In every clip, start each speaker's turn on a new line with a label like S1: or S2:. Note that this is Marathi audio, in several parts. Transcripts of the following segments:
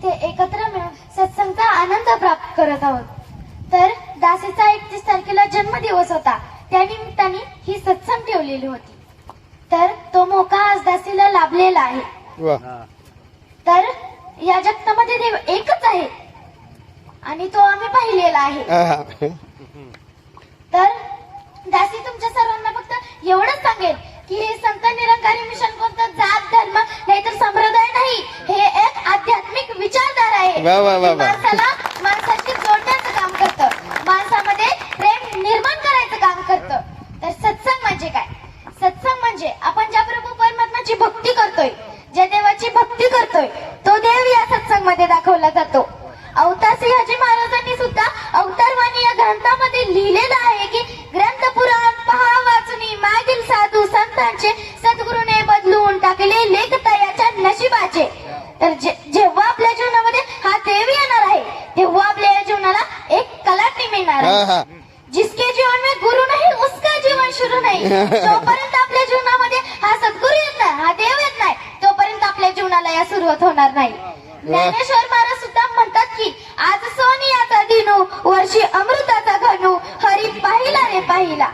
S1: इथे एकत्र मिळून सत्संगचा आनंद प्राप्त करत आहोत। तर दासीचा 31 तारखेला जन्मदिवस होता, त्या निमित्ताने ही सत्संग ठेवलेली होती। तर तो मोका आज दासीला लाभलेला आहे। तर या जगतामध्ये देव एकच आहे आणि तो आम्ही पाहिलेला आहे। तर दासी तुमच्या सर्वांना फक्त एवढंच सांगेल की हे संत निरंकारी मिशन कोणतं जात धर्म नाहीतर संप्रदाय नाही, हे एक आध्यात्मिक विचारधारा आहे। माणसाला माणसाशी जोडण्याचं काम करतं, माणसामध्ये प्रेम निर्माण करायचं काम करतं। तर सत्संग म्हणजे काय? सत्संग म्हणजे आपण ज्या प्रभू परमात्म्याची भक्ती करतोय, ज्या देवाची भक्ती करतोय, तो देव या सत्संग मध्ये दाखवला जातो। अवतार सिंहाजी महाराजांनी सुद्धा अवतारवाणी या ग्रंथामध्ये लिहिलेलं आहे की ग्रंथ पुराण पहा वाचनी मागील साधू संतांचे सद्गुरूने बदलून टाकले लेखता याच्या नशिबाचे। तर जेव्हा आपल्या जीवनामध्ये हा देव येणार आहे तेव्हा आपल्या जीवनाला एक कलाटणी मिळणार आहे। जिसके जीवन में गुरु नहीं उसका जीवन शुरू नहीं। जोपर्यंत आपल्या जीवनामध्ये हा सद्गुरू येत नाही, हा देव येत नाही, तोपर्यंत आपल्या जीवनाला या सुरुवात होणार नाही। ज्ञानेश्वर महाराज सुद्धा म्हणतात की आज सोनियाचा दिनू वर्षी अमृताचा घनू हरी पाहिला रे पाहिला।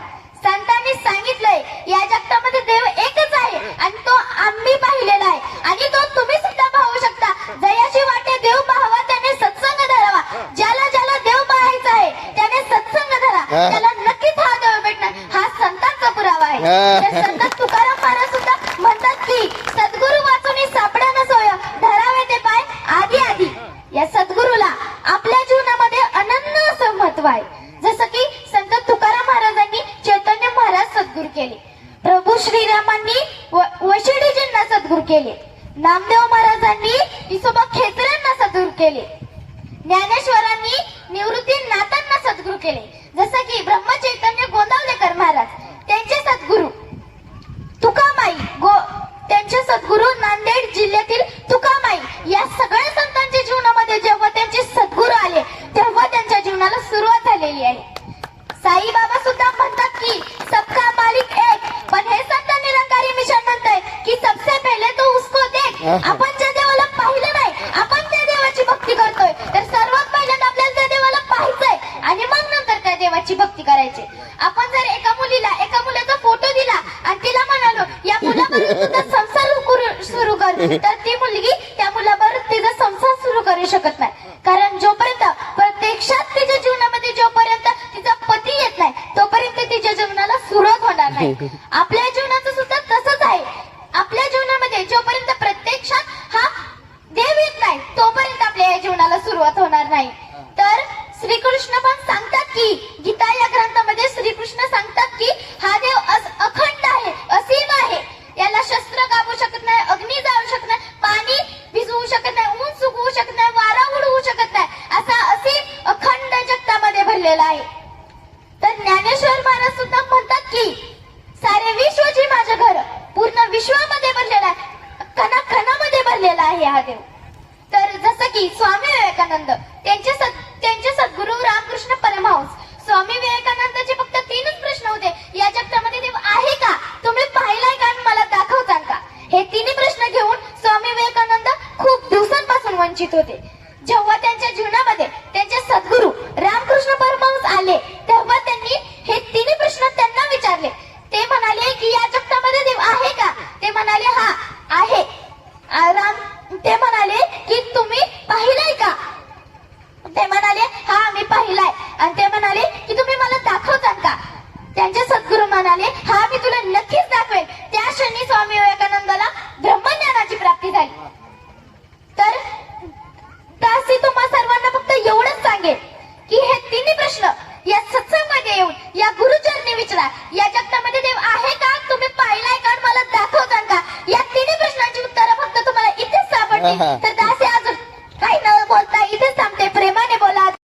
S1: संतांनी सांगितलंय या जगतामध्ये देव एकच आहे आणि तो आम्ही पाहिलेला आहे आणि तो तुम्ही सुद्धा पाहू शकता। जयाची वाटे देव पाहावा त्याने सत्संग धरावा। ज्याला ज्याला देव पाहायचा आहे त्याने सत्संग धरा, त्याला नक्कीच हा देव भेटणार, हा संतांचा पुरावा आहे। संत तुकाराम महाराज सुद्धा म्हणतात की सद्गुरू वाचून सापडा न सोय धरावे ते पाय आधी आधी। या सद्गुरूला आपल्या जीवनामध्ये अनन्य असं महत्व आहे। जसं की संत तुकाराम महाराजांनी चैतन्य महाराज सद्गुरू केले, प्रभू श्रीरामांनी वशिष्ठजींना सद्गुरू केले, नामदेव महाराजांनी विसोबा खेचऱ्यांना सद्गुरू केले, ज्ञानेश्वरांनी निवृत्तीनाथांना सद्गुरू केले। जसं की ब्रह्मचैतन्य गोंदावलेकर महाराज त्यांचे सद्गुरू तुकामाई त्यांचे सद्गुरू नांदेड जिल्ह्यातील तुकामाई। या सगळ्या संतांच्या जीवनामध्ये जेव्हा त्यांचे सद्गुरू आले तेव्हा त्यांच्या जीवनाला सुरुवात झालेली आहे। साईबाबा सुद्धा म्हणतात की सबका मालिक एक, पण हे संत निरंकारी मिशन म्हणतंय की सबसे पहिले तो उसको देख। आपण ज्या देवाला पाहिलं नाही आपण त्या देवाची भक्ती करतोय, तर सर्वात पहिल्यांदा आपल्याला त्या देवाला पाहायचंय आणि मग नंतर त्या देवाची भक्ती करायची। आपण जर एका मुलाचा फोटो दिला आणि तिला म्हणालो या मुलाबरोबर तुझा संसार सुरू कर, तर ती मुलगी त्या मुलाबरोबर तिचा संसार सुरू करू शकत नाही। कारण जोपर्यंत प्रत्यक्षात तिच्या जीवनामध्ये जोपर्यंत तिचा पती येत नाही तोपर्यंत तिच्या जीवनाला सुरुवात होणार नाही। आपल्या जीवनाचं सुद्धा तसंच आहे। आपल्या जीवनामध्ये जोपर्यंत प्रत्यक्षात हा देव येत नाही तोपर्यंत आपल्या या जीवनाला सुरुवात होणार नाही। तर श्रीकृष्ण पण सांगतात की गीता या ग्रंथामध्ये श्रीकृष्ण सांगतात की हा देव अखंड आहे, असीम आहे, याला शस्त्र कापू शकत नाही, अग्नी जाळू शकत नाही, पाणी भिजवू शकत नाही, ऊन सुकवू शकत नाही, वारा उडवू शकत नाही, असा असीम अखंड जगतामध्ये भरलेला आहे। तर ज्ञानेश्वर महाराज सुद्धा म्हणतात की सारे विश्वची माझं घर, पूर्ण विश्वामध्ये भरलेला आहे, कणाकणामध्ये भरलेला आहे हा देव। तर जसं की स्वामी विवेकानंद त्यांचे सद्गुरू रामकृष्ण परमहंस, स्वामी विवेकानंदाचे फक्त 3च प्रश्न होते, या जगतामध्ये देव आहे का, तुम्ही पाहिलाय का आणि मला दाखवताल का? हे 3 प्रश्न घेऊन स्वामी विवेकानंद खूप दिवसांपासून वंचित होते। जेव्हा त्यांच्या जीवनामध्ये त्यांचे सद्गुरू रामकृष्ण परमहंस आले तेव्हा त्यांनी हे 3 प्रश्न त्यांना विचारले। ते म्हणाले की या जगतामध्ये देव आहे का? ते म्हणाले हा आहे। ते म्हणाले की तुम्ही पाहिलाय का? ते म्हणाले हा मी पाहिलाय। आणि ते म्हणाले की तुम्ही मला दाखवताल का? त्यांचे सद्गुरू म्हणाले हा मी तुला नक्कीच दाखवेल। त्या क्षणी स्वामी विवेकानंदाला ब्रह्मज्ञानाची प्राप्ती झाली। तर दासी तुम्हा सर्वांना फक्त एवढंच सांगेल की हे 3 प्रश्न या सत्संगमध्ये येऊन या गुरुचरणी विचारा, या जगतामध्ये देव आहे का, तुम्ही पाहिलाय का, मला दाखवताल का? या 3 प्रश्नांची उत्तरं फक्त तुम्हाला इथेच सापडतील। तर